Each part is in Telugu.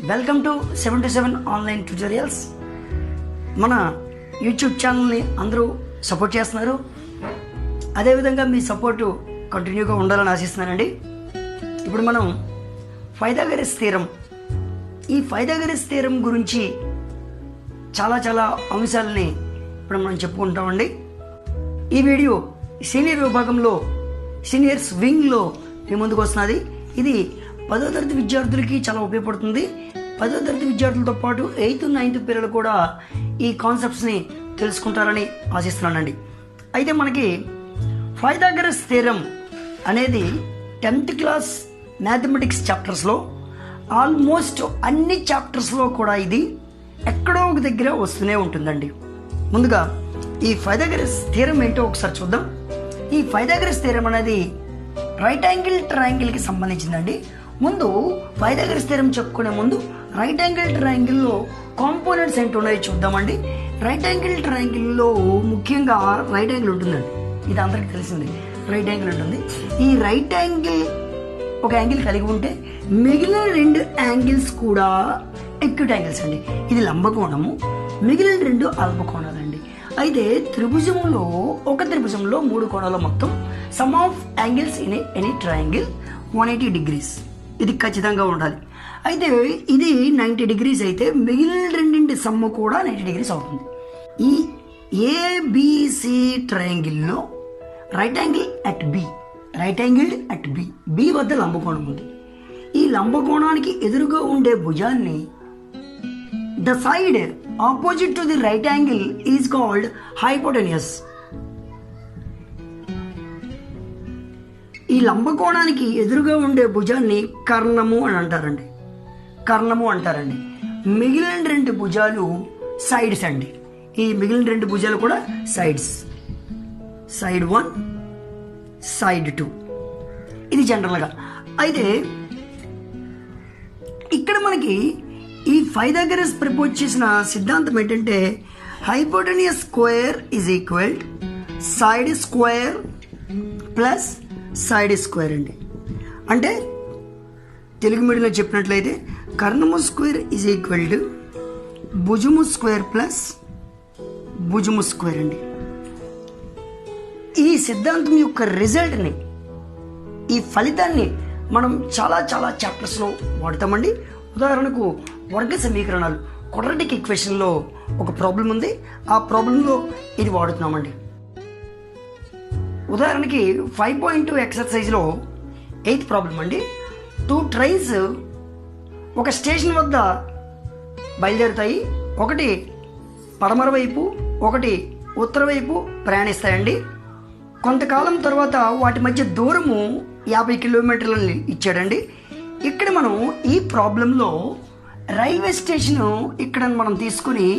Welcome to 77 online tutorials. మన యూట్యూబ్ ఛానల్ని అందరూ సపోర్ట్ చేస్తున్నారు. అదేవిధంగా మీ సపోర్టు కంటిన్యూగా ఉండాలని ఆశిస్తున్నానండి. ఇప్పుడు మనం పైథాగరస్ థీరం, ఈ పైథాగరస్ థీరం గురించి చాలా అంశాలని ఇప్పుడు మనం చెప్పుకుంటామండి. ఈ వీడియో సీనియర్ విభాగంలో సీనియర్స్ వింగ్లో మీ ముందుకు వస్తున్నది. ఇది 10వ తరగతి విద్యార్థులకి చాలా ఉపయోగపడుతుంది. 10వ తరగతి విద్యార్థులతో పాటు 8th, 9th పిల్లలు కూడా ఈ కాన్సెప్ట్స్ని తెలుసుకుంటారని ఆశిస్తున్నానండి. అయితే మనకి పైథాగరస్ థీరం అనేది 10th క్లాస్ మ్యాథమెటిక్స్ చాప్టర్స్లో ఆల్మోస్ట్ అన్ని చాప్టర్స్లో కూడా ఇది ఎక్కడో ఒక దగ్గర వస్తూనే ఉంటుందండి. ముందుగా ఈ పైథాగరస్ థీరం ఏంటో ఒకసారి చూద్దాం. ఈ పైథాగరస్ థీరం అనేది రైట్ యాంగిల్ ట్రయాంగిల్కి సంబంధించిందండి. ముందు పైథాగరస్ థీరం చెప్పుకునే ముందు రైట్ యాంగిల్ ట్రయాంగిల్లో కాంపోనెంట్స్ ఏంటి ఉన్నాయో చూద్దామండి. రైట్ యాంగిల్ ట్రయాంగిల్లో ముఖ్యంగా రైట్ యాంగిల్ ఉంటుందండి. ఇది అందరికీ తెలిసింది, రైట్ యాంగిల్ ఉంటుంది. ఈ రైట్ యాంగిల్ ఒక యాంగిల్ కలిగి ఉంటే మిగిలిన 2 యాంగిల్స్ కూడా ఎక్యూట్ యాంగిల్స్ అండి. ఇది లంబకోణము, మిగిలిన 2 అల్పకోణాలండి. అయితే త్రిభుజంలో ఒక త్రిభుజంలో 3 కోణాలు మొత్తం some of angles in any triangle 180 degrees. ఇది ఖచ్చితంగా ఉండాలి. అయితే ఇది 90 degrees అయితే మిగిలిన 2 సమ్ము కూడా 90 degrees అవుతుంది. ఈ ఏబిసి ట్రయాంగిల్లో రైట్ యాంగిల్ అట్ బి వద్ద లంబకోణం ఉంది. ఈ లంబకోణానికి ఎదురుగా ఉండే భుజాన్ని the side opposite to the right angle is called hypotenuse. ఈ లంబకోణానికి ఎదురుగా ఉండే భుజాన్ని కర్ణము అంటారండి. మిగిలిన 2 భుజాలు సైడ్స్ అండి. ఈ మిగిలిన 2 భుజాలు కూడా సైడ్స్, సైడ్ 1, సైడ్ 2. ఇది జనరల్గా. అయితే ఇక్కడ మనకి ఈ పైథాగరస్ ప్రపోజ్ చేసిన సిద్ధాంతం ఏంటంటే hypotenuse square is equal side square plus side square అండి. అంటే తెలుగు మీడియంలో చెప్పినట్లయితే కర్ణము స్క్వేర్ ఈజ్ ఈక్వల్ టు భుజము స్క్వేర్ ప్లస్ భుజము స్క్వేర్ అండి. ఈ సిద్ధాంతం యొక్క రిజల్ట్ని, ఈ ఫలితాన్ని మనం చాలా చాప్టర్స్లో వాడతామండి. ఉదాహరణకు వర్గ సమీకరణాలు, క్వాడ్రాటిక్ ఈక్వేషన్లో ఒక ప్రాబ్లం ఉంది. ఆ ప్రాబ్లంలో ఇది వాడుతున్నామండి. ఉదాహరణకి 5.2 ఎక్సర్సైజ్లో 8th ప్రాబ్లం అండి. 2 ట్రైన్స్ ఒక స్టేషన్ వద్ద బయలుదేరుతాయి. ఒకటి పడమర వైపు, ఒకటి ఉత్తర వైపు ప్రయాణిస్తాయండి. కొంతకాలం తర్వాత వాటి మధ్య దూరము 50 కిలోమీటర్లని ఇచ్చాడండి. ఇక్కడ మనం ఈ ప్రాబ్లంలో రైల్వే స్టేషన్ ఇక్కడ మనం తీసుకుని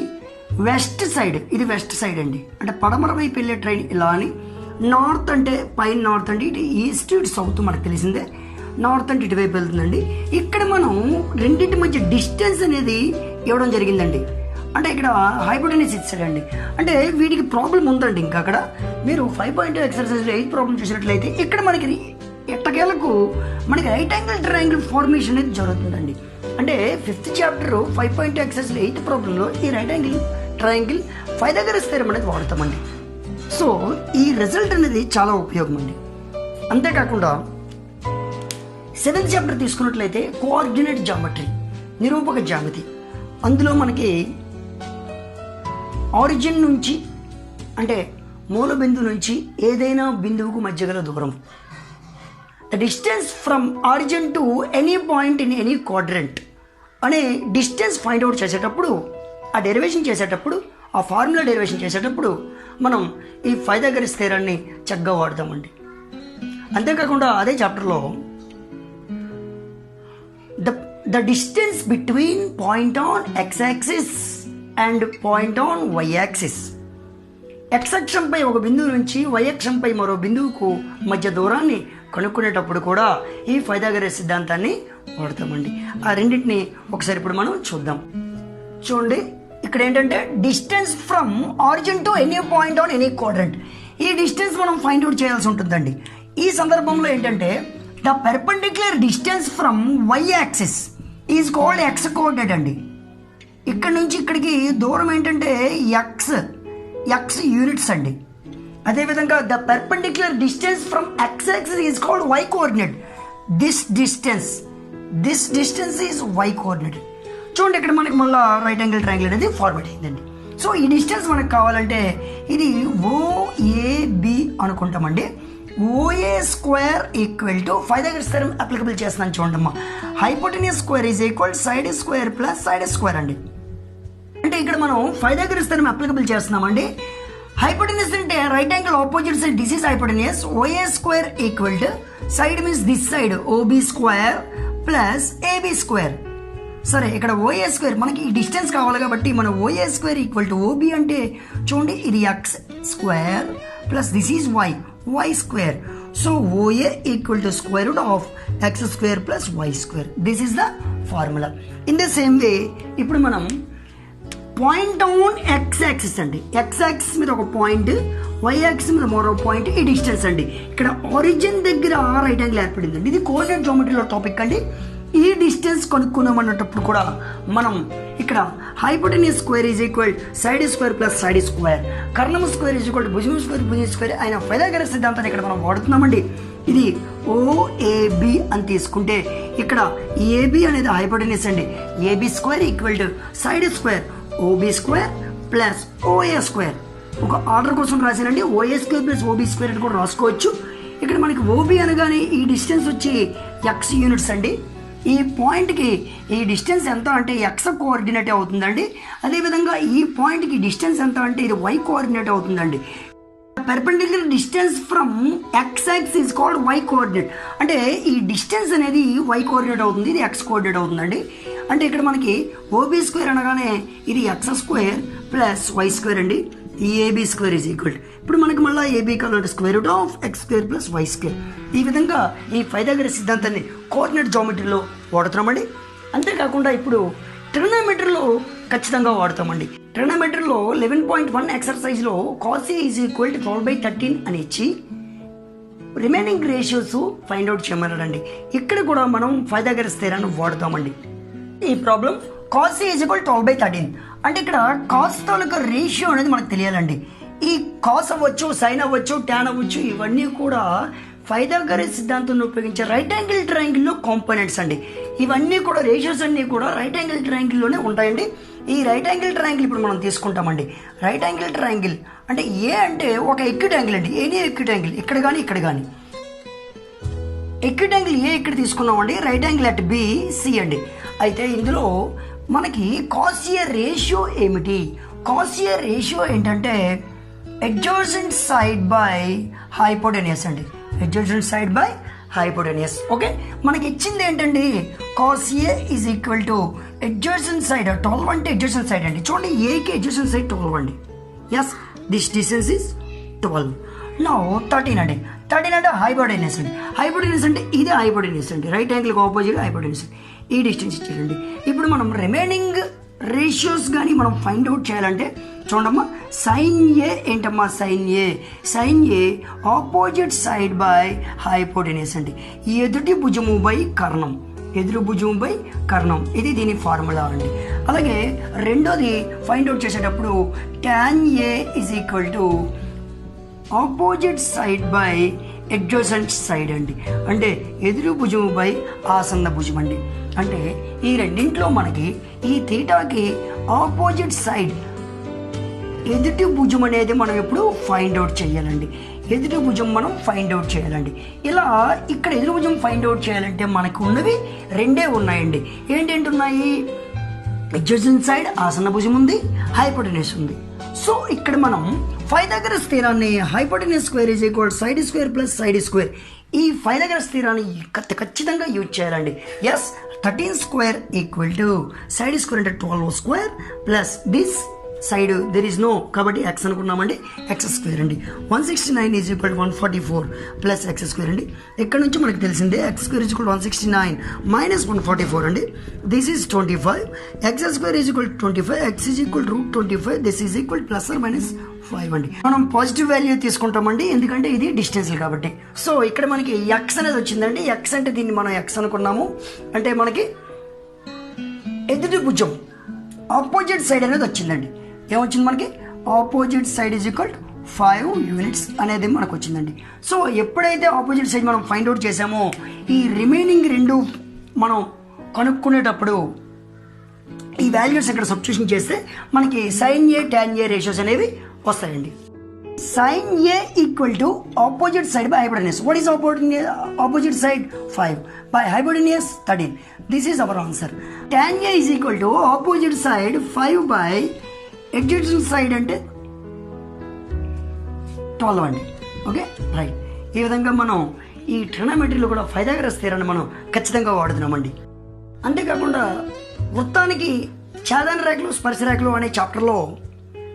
వెస్ట్ సైడ్, ఇది వెస్ట్ సైడ్ అండి. అంటే పడమర వైపు వెళ్ళే ట్రైన్ ఇలా అని, నార్త్ అంటే పైన నార్త్ అంటే ఇటు ఈస్ట్, ఇటు సౌత్ మనకు తెలిసిందే. నార్త్ అంటే ఇటువైపు వెళ్తుందండి. ఇక్కడ మనం రెండింటి మధ్య డిస్టెన్స్ అనేది ఇవ్వడం జరిగిందండి. అంటే ఇక్కడ హైపోటెన్యూస్ ఇచ్చాడండి. అంటే వీటికి ప్రాబ్లం ఉందండి. ఇంకా అక్కడ మీరు 5.2 ఎక్సర్సైజ్లో 8th ప్రాబ్లం చూసినట్లయితే ఇక్కడ మనకి ఎట్టకేలకు మనకి రైట్ యాంగిల్ ట్రయాంగిల్ ఫార్మేషన్ అనేది జరుగుతుందండి. అంటే 5th చాప్టర్ 5.2 ఎక్సర్సైజ్లో 8th ప్రాబ్లంలో ఈ right angle triangle Pythagoras theorem అనేది వాడతామండి. సో ఈ రిజల్ట్ అనేది చాలా ఉపయోగం అండి. అంతేకాకుండా 7th చాప్టర్ తీసుకున్నట్లయితే కోఆర్డినేట్ జామెట్రీ, నిరూపక జ్యామితి. అందులో మనకి ఆరిజిన్ నుంచి, అంటే మూల బిందువు నుంచి ఏదైనా బిందువుకు మధ్య గల దూరం, the distance from origin to any point in any quadrant అనే డిస్టెన్స్ ఫైండ్ అవుట్ చేసేటప్పుడు, ఆ డెరివేషన్ చేసేటప్పుడు, ఆ ఫార్ములా డెరివేషన్ చేసేటప్పుడు మనం ఈ పైథాగరస్ థీరాన్ని చక్కగా వాడతామండి. అంతేకాకుండా అదే చాప్టర్లో the distance between point on X axis and point on Y axis, X అక్షంపై ఒక బిందువు నుంచి వై అక్షంపై మరో బిందువుకు మధ్య దూరాన్ని కనుక్కునేటప్పుడు కూడా ఈ పైథాగరస్ సిద్ధాంతాన్ని వాడతామండి. ఆ రెండింటిని ఒకసారి ఇప్పుడు మనం చూద్దాం. చూడండి, ఇక్కడ ఏంటంటే distance from origin to any point on any quadrant, ఈ డిస్టెన్స్ మనం ఫైండ్ అవుట్ చేయాల్సి ఉంటుందండి. ఈ సందర్భంలో ఏంటంటే the perpendicular distance from Y axis is called X coordinate అండి. ఇక్కడ నుంచి ఇక్కడికి దూరం ఏంటంటే ఎక్స్ యూనిట్స్ అండి. అదేవిధంగా the perpendicular distance from X axis is called Y coordinate. This distance is Y coordinate. చూడండి ఇక్కడ మనకి మళ్ళీ రైట్ యాంగిల్ ట్రయాంగిల్ అనేది ఫార్మేట్ అయిందండి. సో ఈ డిస్టెన్స్ మనకు కావాలంటే ఇది ఓఏబి అనుకుంటామండి. OA square equal to Pythagoras theorem applicable చేస్తున్నాను చూడమ్మా. Hypotenuse square is equal side square plus side square అండి. అంటే ఇక్కడ మనం పైథాగరస్ థియరం అప్లికబుల్ చేస్తున్నామండి. హైపోటెన్యూస్ అంటే right angle opposite side, this is hypotenuse. OA square equal to side means this side OB square plus AB square. సరే ఇక్కడ ఓఏ స్క్వేర్ మనకి ఈ డిస్టెన్స్ కావాలి కాబట్టి మన OA square equal to OB అంటే చూడండి ఇది X square plus this is Y square. So OA equal to square root of X square plus Y square. This is the formula. In the same way ఇప్పుడు మనం పాయింట్ ఆన్ ఎక్స్ యాక్సిస్ అండి. ఎక్స్ యాక్సిస్ మీద ఒక పాయింట్, వై యాక్సిస్ మీద మరో పాయింట్, ఈ డిస్టెన్స్ అండి. ఇక్కడ ఆరిజిన్ దగ్గర రైట్ యాంగిల్ ఏర్పడిందండి. ఇది కోఆర్డినేట్ జియోమెట్రీలో టాపిక్ అండి. ఈ డిస్టెన్స్ కనుక్కున్నామన్నప్పుడు కూడా మనం ఇక్కడ hypotenuse square is equal side square plus side square, కర్ణం స్క్వేర్ ఈజ్ ఈక్వల్ భుజం స్క్వేర్ అయిన పైథాగరస్ సిద్ధాంతాన్ని ఇక్కడ మనం వాడుతున్నామండి. ఇది ఓఏబి అని తీసుకుంటే ఇక్కడ ఏబి అనేది హైపోటెన్యూస్ అండి. AB square equal to side square OB square plus OA square. ఒక ఆర్డర్ కోసం రాశానండి. OA square plus OB square అని కూడా రాసుకోవచ్చు. ఇక్కడ మనకి ఓబి అనగానే ఈ డిస్టెన్స్ వచ్చి ఎక్స్ యూనిట్స్ అండి. ఈ పాయింట్కి ఈ డిస్టెన్స్ ఎంత అంటే ఎక్స్ కోఆర్డినేట్ అవుతుందండి. అదేవిధంగా ఈ పాయింట్కి డిస్టెన్స్ ఎంత అంటే ఇది వై కోఆర్డినేట్ అవుతుందండి. Perpendicular distance from X axis is called Y coordinate. అంటే ఈ డిస్టెన్స్ అనేది వై కోఆర్డినేట్ అవుతుంది, ఇది ఎక్స్ కోఆర్డినేట్ అవుతుందండి. అంటే ఇక్కడ మనకి ఓబీ స్క్వేర్ అనగానే ఇది X square plus Y square అండి. ఈ ఏబీ స్క్వేర్ ఈజ్ ఈక్వల్. ఇప్పుడు మనకి మళ్ళీ ఏబీ కావాలంటే square root of X square plus Y square. ఈ విధంగా ఈ పైథాగరస్ సిద్ధాంతాన్ని కోఆర్డినేట్ జియోమెట్రీలో వాడుతున్నామండి. అంతేకాకుండా ఇప్పుడు ట్రిగోనోమెట్రీలో ఖచ్చితంగా వాడతామండి. ట్రిగోనోమెట్రీలో 11.1 ఎక్సర్సైజ్లో cos A is equal to 12/13 అని ఇచ్చి రిమైనింగ్ రేషియోస్ ఫైండ్ అవుట్ చేయమన్నాడండి. ఇక్కడ కూడా మనం పైథాగరస్ థియరాన్ని వాడతామండి. ఈ problem cos A is equal 12/13 అంటే ఇక్కడ కాస్ తాలూకా రేషియో అనేది మనకు తెలియాలండి. ఈ కాస్ అవ్వచ్చు, సైన్ అవ్వచ్చు, ట్యాన్ అవ్వచ్చు, ఇవన్నీ కూడా పైథాగరస్ సిద్ధాంతాన్ని ఉపయోగించే రైట్ యాంగిల్ ట్రయాంగిల్లో కాంపోనెంట్స్ అండి. ఇవన్నీ కూడా రేషియోస్ అన్నీ కూడా రైట్ యాంగిల్ ట్రయాంగిల్లోనే ఉంటాయండి. ఈ రైట్ యాంగిల్ ట్రయాంగిల్ ఇప్పుడు మనం తీసుకుంటామండి. రైట్ యాంగిల్ ట్రయాంగిల్ అంటే ఏ అంటే ఒక ఎక్యూట్ యాంగిల్ అండి. ఏది ఎక్యూట్ యాంగిల్ ఇక్కడ కానీ ఇక్కడ కానీ. ఎక్యూట్ యాంగిల్ ఏ ఇక్కడ తీసుకున్నామండి. Right angle at B C అండి. అయితే ఇందులో మనకి కాస్ ఏ రేషియో ఏమిటి? కాస్ ఏ రేషియో ఏంటంటే adjacent side by hypotenuse అండి. adjacent side by hypotenuse. Okay, మనకి ఇచ్చింది ఏంటండి cos A is equal to adjacent side 12 అంటే adjacent side అండి. చూడండి ఏకి adjacent side 12 అండి. Yes, this distance is 12. Now 13 అండి. 13 అంటే హైపోటెన్యూస్ అండి. హైపోటెన్యూస్ అంటే ఇది హైపోటెన్యూస్ అండి. రైట్ యాంగిల్కి ఆపోజిట్ హైపోటెన్యూస్. ఈ డిస్టెన్స్ ఇచ్చారండి. ఇప్పుడు మనం రిమైనింగ్ రేషియోస్ కానీ మనం ఫైండ్ అవుట్ చేయాలంటే చూడమ్మా, సైన్ ఏ ఏంటమ్మా? Sine A opposite side by hypotenuse అండి. ఎదుటి భుజము బై కర్ణం, ఎదురు భుజము బై కర్ణం, ఇది దీని ఫార్ములా అండి. అలాగే రెండోది ఫైండ్ అవుట్ చేసేటప్పుడు tan A is equal to opposite side by adjacent side అండి. అంటే ఎదురు భుజము బై ఆసన్న భుజం అండి. అంటే ఈ రెండింట్లో మనకి ఈ థీటాకి ఆపోజిట్ సైడ్ ఎదుటి భుజం అనేది మనం ఎప్పుడు ఫైండ్ అవుట్ చేయాలండి. ఎదుటి భుజం మనం ఫైండ్ అవుట్ చేయాలండి. ఇలా ఇక్కడ ఎదురు భుజం ఫైండ్ అవుట్ చేయాలంటే మనకు ఉన్నవి రెండే ఉన్నాయండి. ఏంటేంటి ఉన్నాయి? అడ్జసెంట్ సైడ్ ఆసన్న భుజం ఉంది, హైపోటెన్యూస్ ఉంది. సో ఇక్కడ మనం పైథాగరస్ థియరాన్ని hypotenuse square is equal side square plus side square, ఈ పైథాగరస్ థియరాన్ని ఖచ్చితంగా యూజ్ చేయాలండి. Yes, 13 square equal to side square అంటే 12 square plus this side there is no కాబట్టి ఎక్స్ అనుకున్నామండి. ఎక్స్ స్క్వేర్ అండి. 169 is equal 144 plus x square అండి. ఇక్కడ నుంచి మనకు తెలిసిందే x square is equal 169 minus 144 అండి. This is 25. X square is equal 25, X is equal √25, this is equal plus or minus 5 అండి. మనం పాజిటివ్ వాల్యూ తీసుకుంటామండి ఎందుకంటే ఇది డిస్టెన్స్ కాబట్టి. సో ఇక్కడ మనకి ఎక్స్ అనేది వచ్చిందండి. ఎక్స్ అంటే దీన్ని మనం ఎక్స్ అనుకున్నాము. అంటే మనకి ఎదుటి భుజం ఆపోజిట్ సైడ్ అనేది వచ్చిందండి. ఏమొచ్చింది మనకి? Opposite side is equal 5 units అనేది మనకు వచ్చిందండి. సో ఎప్పుడైతే ఆపోజిట్ సైడ్ మనం ఫైండ్ అవుట్ చేసామో ఈ రిమైనింగ్ రెండు మనం కనుక్కునేటప్పుడు ఈ వాల్యూస్ ఇక్కడ సబ్స్టిట్యూషన్ చేస్తే మనకి sine A tan A ratios అనేవి వస్తాయండి. Sine A equal to opposite side by hypotenuse. What is opposite side? 5 by hypotenuse 13. This is our answer. tan A is equal to opposite side 5 by adjacent side అంటే 12 అండి. Okay, right. ఈ విధంగా మనం ఈ ట్రిగనోమెట్రీలో కూడా పైథాగరస్ థియరాన్ని మనం ఖచ్చితంగా వాడుతున్నామండి. అంతేకాకుండా వృత్తానికి ఛేదన రేఖలు స్పర్శ రేఖలు అనే చాప్టర్లో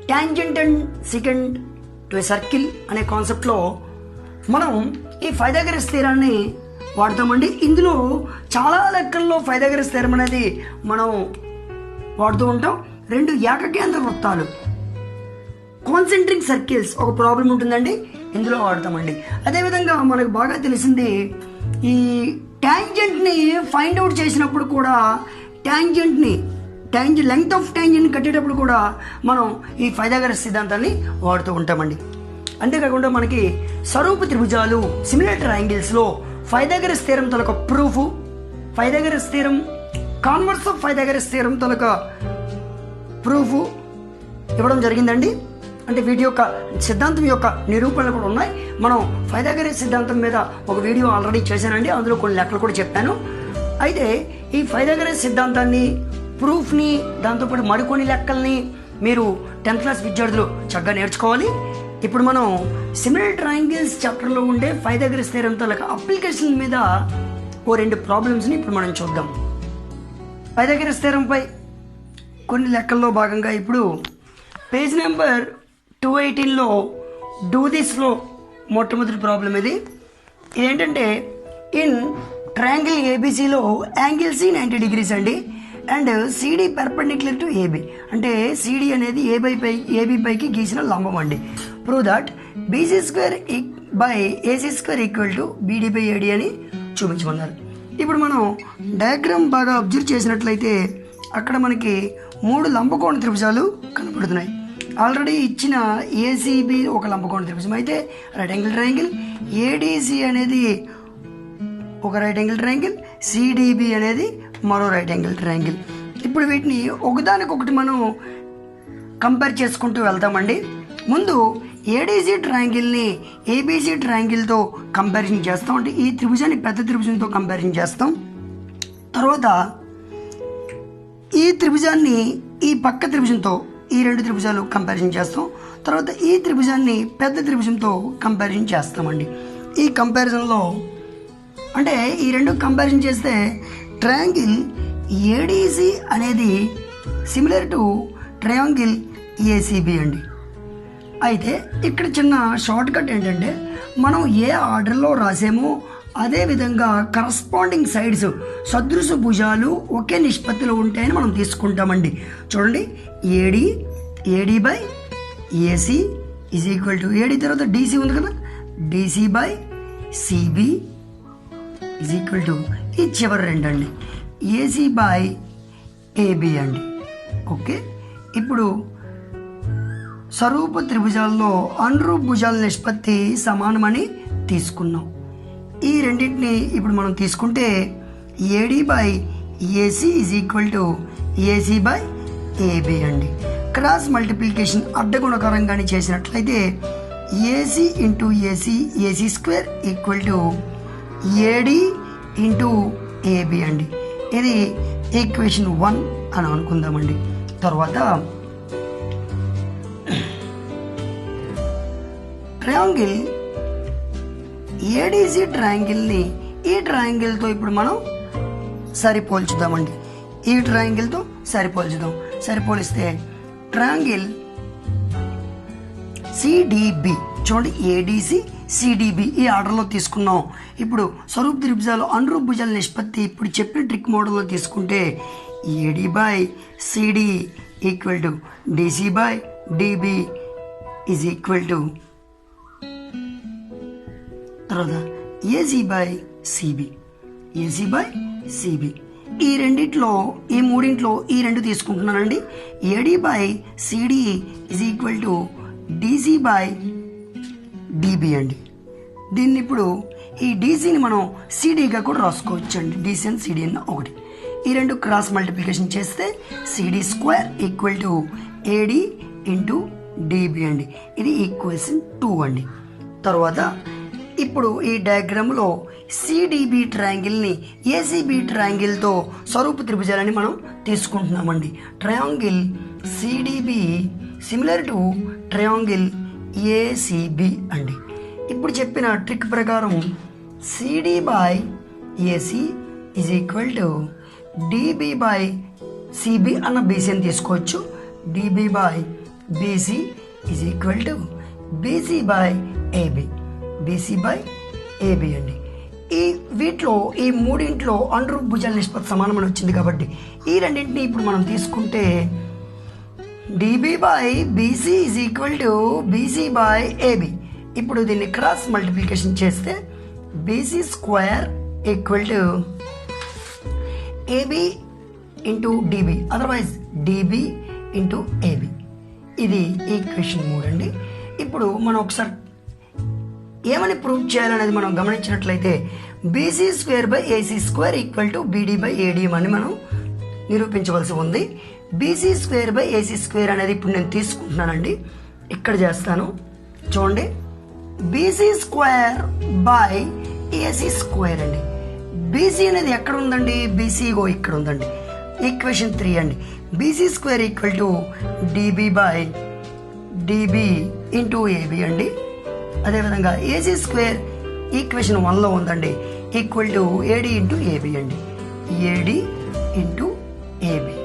tangent and second to a circle అనే కాన్సెప్ట్లో మనం ఈ పైథాగరస్ థియరాన్ని వాడతామండి. ఇందులో చాలా లెక్కల్లో పైథాగరస్ థియరం అనేది మనం వాడుతూ ఉంటాం. రెండు ఏకకేంద్ర వృత్తాలు కాన్సెంట్రిక్ సర్కిల్స్ ఒక ప్రాబ్లం ఉంటుందండి, ఇందులో వాడతామండి. అదేవిధంగా మనకు బాగా తెలిసింది ఈ ట్యాంజెంట్ని ఫైండ్ అవుట్ చేసినప్పుడు కూడా లెంగ్త్ ఆఫ్ ట్యాంజెంట్ కట్టేటప్పుడు కూడా మనం ఈ పైథాగరస్ సిద్ధాంతాన్ని వాడుతూ ఉంటామండి. అంతేకాకుండా మనకి స్వరూప త్రిభుజాలు సిమిలర్ ట్రయాంగిల్స్లో పైథాగరస్ థియరం తొలక proof, Pythagoras theorem converse of Pythagoras theorem తొలక ప్రూఫ్ ఇవ్వడం జరిగిందండి. అంటే వీటి యొక్క సిద్ధాంతం యొక్క నిరూపణలు కూడా ఉన్నాయి. మనం పైథాగరస్ సిద్ధాంతం మీద ఒక వీడియో ఆల్రెడీ చేశానండి, అందులో కొన్ని లెక్కలు కూడా చెప్పాను. అయితే ఈ పైథాగరస్ సిద్ధాంతాన్ని, ప్రూఫ్ని, దాంతోపాటు మరికొన్ని లెక్కల్ని మీరు 10th క్లాస్ విద్యార్థులు చక్కగా నేర్చుకోవాలి. ఇప్పుడు మనం సిమిలర్ ట్రయాంగిల్స్ చాప్టర్లో ఉండే పైథాగరస్ థియరం తాలూకా అప్లికేషన్ మీద ఓ 2 ప్రాబ్లమ్స్ని ఇప్పుడు మనం చూద్దాం. పైథాగరస్ థియరంపై కొన్ని లెక్కల్లో భాగంగా ఇప్పుడు పేజ్ నెంబర్ 218లో డూ దిస్లో మొట్టమొదటి ప్రాబ్లం ఇది. ఇదేంటంటే ఇన్ ట్రయాంగిల్ ఏబీసీలో యాంగిల్ సి 90 degrees అండి, and CD perpendicular to AB. అంటే సిడి అనేది ఏబి పైకి గీసిన లంబం అండి. Prove that BC square by AC square equal to BD by AD అని చూపించమన్నారు. ఇప్పుడు మనం డయాగ్రామ్ బాగా అబ్జర్వ్ చేసినట్లయితే అక్కడ మనకి 3 లంబకోణ త్రిభుజాలు కనపడుతున్నాయి. ఆల్రెడీ ఇచ్చిన ఏసీబి ఒక లంబకోణ త్రిభుజం అయితే రైట్ యాంగిల్ ట్రయాంగిల్, ఏడీసీ అనేది ఒక రైట్ యాంగిల్ ట్రయాంగిల్, సిడిబి అనేది మరో రైట్ యాంగిల్ ట్రయాంగిల్. ఇప్పుడు వీటిని ఒకదానికొకటి మనం కంపేర్ చేసుకుంటూ వెళ్తామండి. ముందు ఏడీసీ ట్రయాంగిల్ని ఏబీసీ ట్రయాంగిల్తో కంపారిజన్ చేస్తాం, అంటే ఈ త్రిభుజాన్ని పెద్ద త్రిభుజంతో కంపారిజన్ చేస్తాం. తర్వాత ఈ త్రిభుజాన్ని ఈ పక్క త్రిభుజంతో, ఈ 2 త్రిభుజాలు కంపారిజన్ చేస్తాం. తర్వాత ఈ త్రిభుజాన్ని పెద్ద త్రిభుజంతో కంపారిజన్ చేస్తామండి. ఈ కంపారిజన్లో అంటే ఈ 2 కంపారిజన్ చేస్తే ట్రయాంగిల్ ఏడీసీ అనేది సిమిలర్ టు ట్రయాంగిల్ ఏసీబీ అండి. అయితే ఇక్కడ చిన్న షార్ట్ కట్ ఏంటంటే మనం ఏ ఆర్డర్లో రాసామో అదే విధంగా కరస్పాండింగ్ సైడ్స్ సదృశ భుజాలు ఒకే నిష్పత్తిలో ఉంటాయని మనం తీసుకుంటామండి. చూడండి, AD by AC is equal to AD తర్వాత డీసీ ఉంది కదా, DC by CB is equal to ఈ చివరి 2 అండి, ఏసీ బై ఏబి అండి. ఓకే, ఇప్పుడు స్వరూప త్రిభుజాల్లో అనురూప భుజాల నిష్పత్తి సమానమని తీసుకున్నాం. ఈ రెండింటిని ఇప్పుడు మనం తీసుకుంటే AD by AC is equal to AC by AB అండి. క్రాస్ మల్టిప్లికేషన్ అడ్డగుణకరంగానే చేసినట్లయితే AC into AC square equal to AD into AB అండి. ఇది ఈక్వేషన్ 1 అని అనుకుందామండి. తర్వాత ట్రయాంగిల్ ఏడీసీ ట్రయాంగిల్ని ఈ ట్రయాంగిల్తో ఇప్పుడు మనం సరిపోల్చుదామండి. ఈ ట్రయాంగిల్తో సరిపోలిస్తే ట్రయాంగిల్ సిడిబి, చూడండి ఏడీసీ సిడిబి ఈ ఆర్డర్లో తీసుకున్నాం. ఇప్పుడు స్వరూప త్రిభుజాలు అనురూప భుజాల నిష్పత్తి ఇప్పుడు చెప్పిన ట్రిక్ మోడల్లో తీసుకుంటే AD by CD equal to DC by DB is equal to తర్వాత ఏసీ బై సిబి ఈ రెండిట్లో ఈ మూడింట్లో ఈ రెండు తీసుకుంటున్నానండి. AD by CD is equal to DC by DB అండి. దీన్ని ఇప్పుడు ఈ డీసీని మనం సిడీగా కూడా రాసుకోవచ్చు అండి. డీసీ అండ్ సిడి అన్న ఒకటి. ఈ రెండు క్రాస్ మల్టిప్లికేషన్ చేస్తే CD square equal to AD into DB అండి. ఇది ఈక్వేషన్ 2 అండి. తర్వాత ఇప్పుడు ఈ డయాగ్రామ్లో సిడిబి ట్రయాంగిల్ని ఏసీబీ ట్రయాంగిల్తో స్వరూప త్రిభుజాలని మనం తీసుకుంటున్నామండి. Triangle CDB similar to triangle ACB అండి. ఇప్పుడు చెప్పిన ట్రిక్ ప్రకారం CD by AC is equal to DB by CB అన్న బీసీని తీసుకోవచ్చు. DB by BC is equal to BC by AB, BC by AB అండి. ఈ వీటిలో ఈ మూడింట్లో అండర్ భుజాల నిష్పత్తి సమానమని వచ్చింది కాబట్టి ఈ రెండింటిని ఇప్పుడు మనం తీసుకుంటే DB by BC is equal to BC by AB. ఇప్పుడు దీన్ని క్రాస్ మల్టిప్లికేషన్ చేస్తే BC square equal to AB into DB, otherwise DB into AB. ఇది ఈక్వేషన్ 3 అండి. ఇప్పుడు మనం ఒకసారి ఏమని ప్రూవ్ చేయాలనేది మనం గమనించినట్లయితే BC square by AC square equal to BD by ADM అని మనం నిరూపించవలసి ఉంది. BC square by AC square అనేది ఇప్పుడు నేను తీసుకుంటున్నానండి. ఇక్కడ చేస్తాను చూడండి. BC square by AC square అండి. బీసీ అనేది ఎక్కడ ఉందండి? బీసీ ఇక్కడ ఉందండి. ఈక్వేషన్ 3 అండి. BC square equal to DB by DB into AB అండి. అదేవిధంగా ఏసీ స్క్వేర్ ఈక్వేషన్ 1లో ఉందండి, equal to AD into AB అండి. AD into AB.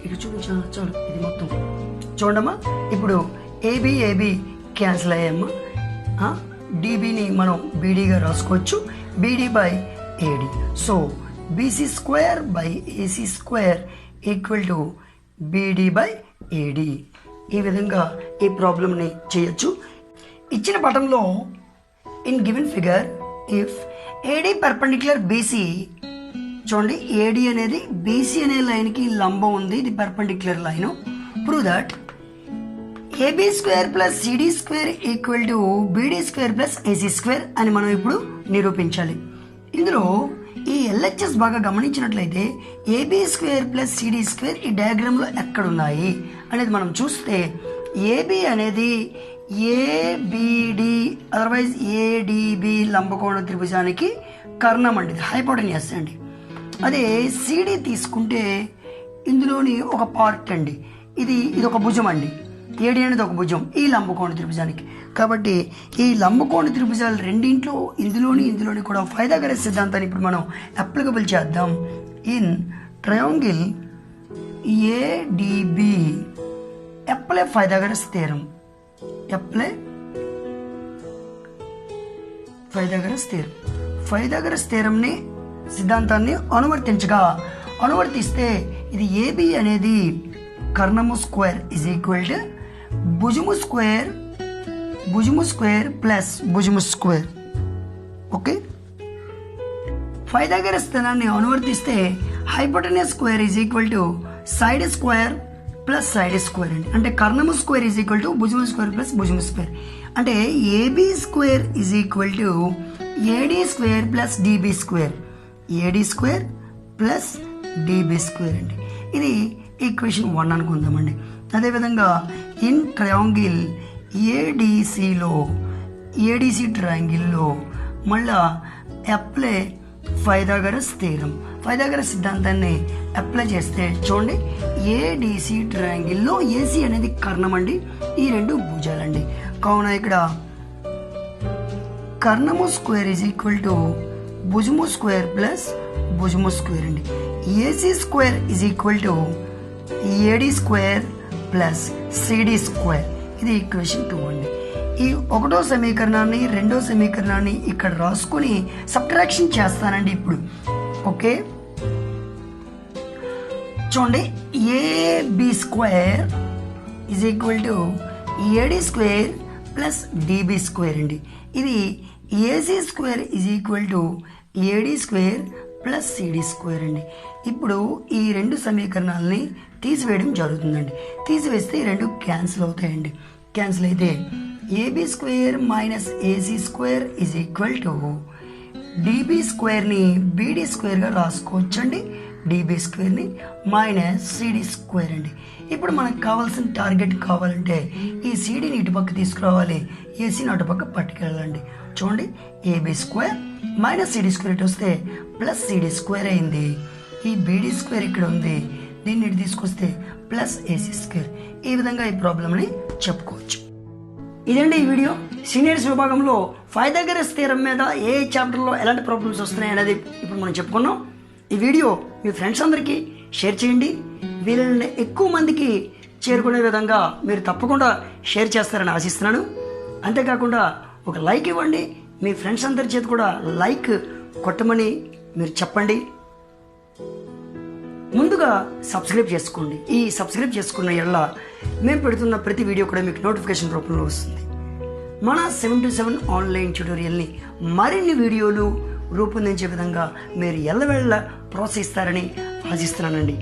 ఇక్కడ చూపించాను చాలు, ఇది మొత్తం చూడమ్మా. ఇప్పుడు ఏబి ఏబి క్యాన్సిల్ అయ్యామ్మా. డిబిని మనం బీడీగా రాసుకోవచ్చు, BD by AD. So BC square by AC square equal to BD by AD. ఈ విధంగా ఈ ప్రాబ్లమ్ని చేయొచ్చు. ఇచ్చిన పటంలో in given figure if AD perpendicular BC, చూడండి ఏడి అనేది బీసీ అనే లైన్కి లంబం ఉంది, ఇది perpendicular line. Prove that AB square plus CD square equal to BD square plus AC square అని మనం ఇప్పుడు నిరూపించాలి. ఇందులో ఈ ఎల్హెచ్ఎస్ బాగా గమనించినట్లయితే AB square plus CD square ఈ డయాగ్రామ్లో ఎక్కడున్నాయి అనేది మనం చూస్తే ఏబి అనేది ఏబిడి అదర్వైజ్ ఏడిబి లంబకోణ త్రిభుజానికి కర్ణం అండి, ఇది హైపోటెన్యూస్ అండి. అదే సిడి తీసుకుంటే ఇందులోని ఒక పార్ట్ అండి, ఇది ఒక భుజం అండి. ఏడి అనేది ఒక భుజం ఈ లంబకోణ త్రిభుజానికి. కాబట్టి ఈ లంబకోణ త్రిభుజాలు రెండింట్లో ఇందులోని కూడా పైథాగరస్ సిద్ధాంతాన్ని ఇప్పుడు మనం అప్లికబుల్ చేద్దాం. In triangle ADB apply Pythagoras theorem. Pythagoras థియరంని సిద్ధాంతాన్ని అనువర్తిస్తే ఇది ఏబి అనేది కర్ణము స్క్వేర్ ఈజ్ ఈక్వల్ టు భుజము స్క్వేర్ ప్లస్ భుజము స్క్వేర్. ఓకే, పైథాగరస్ స్థానాన్ని అనువర్తిస్తే hypotenuse square is equal to side square plus side square అండి. అంటే కర్ణము స్క్వేర్ ఈజ్ ఈక్వల్ టు భుజము స్క్వేర్ ప్లస్ భుజము స్క్వేర్. అంటే AB square is equal to AD square plus DB square, AD square plus DB square అండి. ఇది ఈక్వేషన్ 1 అనుకుందామండి. అదేవిధంగా ఇన్ ట్రయాంగిల్ ఏడిసి ట్రయాంగిల్లో మళ్ళా అప్లై పైథాగరస్ థియరం. పైథాగరస్ సిద్ధాంతాన్ని అప్లై చేస్తే చూడండి ఏడిసి ట్రయాంగిల్లో ఏసీ అనేది కర్ణం అండి, ఈ రెండు భుజాలండి. కావున ఇక్కడ కర్ణము స్క్వేర్ ఈజ్ ఈక్వల్ టు భుజము స్క్వేర్ ప్లస్ భుజము స్క్వేర్ అండి. AC square is equal to AD square plus CD square. ఇది ఈక్వేషన్ 2 అండి. ఈ 1వ సమీకరణాన్ని 2వ సమీకరణాన్ని ఇక్కడ రాసుకొని సబ్ట్రాక్షన్ చేస్తానండి ఇప్పుడు. ఓకే, చూడండి AB square is equal to AD square plus DB square అండి. ఇది AC square is equal to AD square plus CD square అండి. ఇప్పుడు ఈ రెండు సమీకరణాలని తీసివేయడం జరుగుతుందండి. తీసివేస్తే ఈ రెండు క్యాన్సిల్ అవుతాయండి. క్యాన్సిల్ అయితే AB square minus AC square is equal to DB స్క్వేర్ని బీడీ స్క్వేర్గా రాసుకోవచ్చండి. డిబి స్క్వేర్ని మైనస్ సిడి స్క్వేర్ అండి. ఇప్పుడు మనకు కావాల్సిన టార్గెట్ కావాలంటే ఈ సిడిని ఇటుపక్క తీసుకురావాలి, ఏసీని అటుపక్క పట్టుకెళ్ళాలండి. చూడండి, AB square minus CD square ఇటు వస్తే ప్లస్ సిడి స్క్వేర్ అయింది. ఈ బీడీ స్క్వేర్ ఇక్కడ ఉంది, దీన్ని ఇటు తీసుకొస్తే ప్లస్ ఏసీ స్క్వేర్. ఈ విధంగా ఈ ప్రాబ్లమ్ని చెప్పుకోవచ్చు. ఇదండి ఈ వీడియో. సీనియర్స్ విభాగంలో ఫైథాగరస్ థియరం మీద ఏ చాప్టర్లో ఎలాంటి ప్రాబ్లమ్స్ వస్తున్నాయి అనేది ఇప్పుడు మనం చెప్పుకున్నాం. ఈ వీడియో మీ ఫ్రెండ్స్ అందరికీ షేర్ చేయండి. వీలైన ఎక్కువ మందికి చేరుకునే విధంగా మీరు తప్పకుండా షేర్ చేస్తారని ఆశిస్తున్నాను. అంతేకాకుండా ఒక లైక్ ఇవ్వండి. మీ ఫ్రెండ్స్ అందరి చేతి కూడా లైక్ కొట్టమని మీరు చెప్పండి. ముందుగా సబ్స్క్రైబ్ చేసుకోండి. ఈ సబ్స్క్రైబ్ చేసుకున్న ఎడల మేము పెడుతున్న ప్రతి వీడియో కూడా మీకు నోటిఫికేషన్ రూపంలో వస్తుంది. మన 7-7 ఆన్లైన్ ట్యుటోరియల్ని మరిన్ని వీడియోలు రూపొందించే విధంగా మీరు ఎల్లవేళ ప్రోత్సహిస్తారని ఆశిస్తున్నానండి.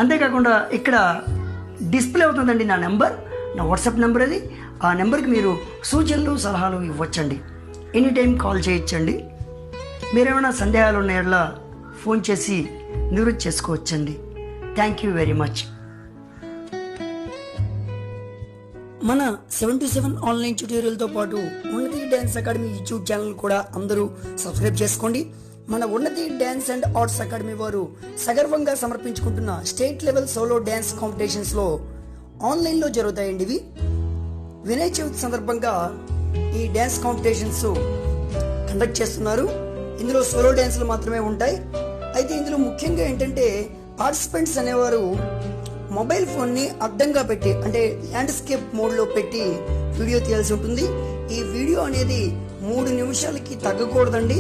అంతేకాకుండా ఇక్కడ డిస్ప్లే అవుతుందండి నా నెంబర్, నా వాట్సాప్ నెంబర్ అది. ఆ నెంబర్కి మీరు సూచనలు సలహాలు ఇవ్వచ్చండి. ఎనీ టైం కాల్ చేయొచ్చండి. మీరేమైనా సందేహాలు ఉన్న ఎడల ఫోన్ చేసి నివృత్తి చేసుకోవచ్చండి. Thank you very much. మన 7-7 ఆన్లైన్ ట్యుటోరియల్తో పాటు ఉన్నతి డ్యాన్స్ అకాడమీ యూట్యూబ్ ఛానల్ కూడా అందరూ సబ్స్క్రైబ్ చేసుకోండి. మన ఉన్నతి డ్యాన్స్ అండ్ ఆర్ట్స్ అకాడమీ వారు సగర్వంగా సమర్పించుకుంటున్న స్టేట్ లెవెల్ సోలో డ్యాన్స్ కాంపిటీషన్స్లో ఆన్లైన్లో జరుగుతాయండి. ఇవి వినాయక చవితి సందర్భంగా ఈ డ్యాన్స్ కాంపిటీషన్స్ కండక్ట్ చేస్తున్నారు. ఇందులో సోలో డ్యాన్సులు మాత్రమే ఉంటాయి. అయితే ఇందులో ముఖ్యంగా ఏంటంటే పార్టిసిపెంట్స్ అనేవారు మొబైల్ ఫోన్ని అడ్డంగా పెట్టి, అంటే ల్యాండ్స్కేప్ మోడ్లో పెట్టి వీడియో తీయాల్సి ఉంటుంది. ఈ వీడియో అనేది 3 నిమిషాలకి తగ్గకూడదండి,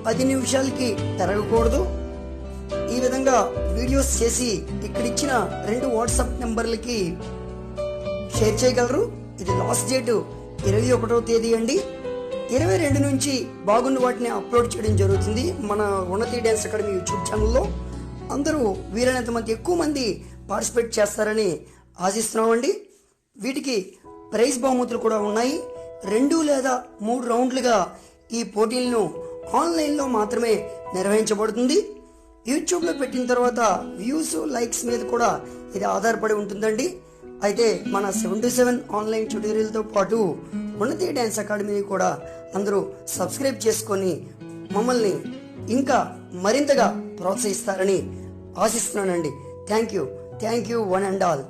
10 నిమిషాలకి పెరగకూడదు. ఈ విధంగా వీడియోస్ చేసి ఇక్కడ ఇచ్చిన 2 వాట్సాప్ నెంబర్లకి షేర్ చేయగలరు. ఇది లాస్ట్ డేట్ 21వ తేదీ అండి. 22 నుంచి బాగున్న వాటిని అప్లోడ్ చేయడం జరుగుతుంది మన ఉన్నతి డ్యాన్స్ అకాడమీ యూట్యూబ్ ఛానల్లో. అందరూ వీలైనంత మంది ఎక్కువ మంది పార్టిసిపేట్ చేస్తారని ఆశిస్తున్నామండి. వీటికి ప్రైజ్ బహుమతులు కూడా ఉన్నాయి. 2 లేదా 3 రౌండ్లుగా ఈ పోటీలను ఆన్లైన్లో మాత్రమే నిర్వహించబడుతుంది. యూట్యూబ్లో పెట్టిన తర్వాత వ్యూస్ లైక్స్ మీద కూడా ఇది ఆధారపడి ఉంటుందండి. అయితే మన 7-7 ఆన్లైన్ ట్యుటోరియల్తో పాటు ఉన్నతి డ్యాన్స్ అకాడమీని కూడా అందరూ సబ్స్క్రైబ్ చేసుకొని మమ్మల్ని ఇంకా మరింతగా ప్రోత్సహిస్తారని ఆశిస్తున్నానండి. Thank you one and all.